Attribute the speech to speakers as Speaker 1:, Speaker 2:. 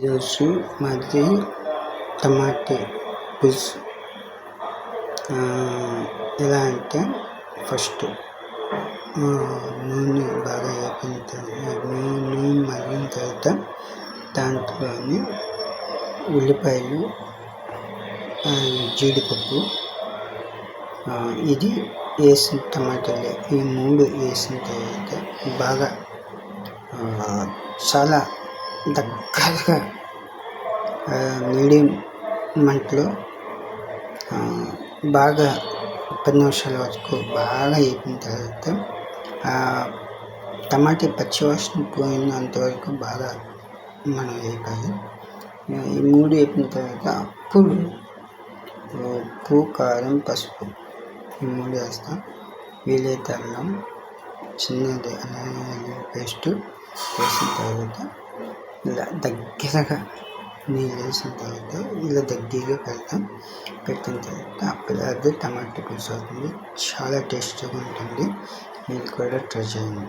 Speaker 1: ఈరోజు మాది టమాటా పులుసు. ఎలా అంటే ఫస్ట్ నూనె బాగా నూనె మరిగిన తర్వాత దాంట్లోని ఉల్లిపాయలు, జీడిపప్పు, ఇది వేసిన టమాటాలు ఈ 3 వేసిన తర్వాత బాగా చాలా దగ్గరగా మీడియం మంటలో బాగా 10 నిమిషాల వరకు బాగా వేపిన తర్వాత టమాటా పచ్చివాసన పోయినంత వరకు బాగా మనం వేపాలి. ఈ 3 వేపిన తర్వాత అప్పుడు ఉప్పు, కారం, పసుపు ఈ 3 వేస్తాం. వీలైతే అల్లం చిన్నది అల్లం పేస్ట్ వేసిన తర్వాత ఇలా దగ్గరగా నీళ్ళు వేసిన తర్వాత ఇలా దగ్గరగా పెట్టిన తర్వాత అప్పుడు అది టమాటా పులుసు అవుతుంది. చాలా టేస్టీగా ఉంటుంది. మీరు కూడా ట్రై చేయండి.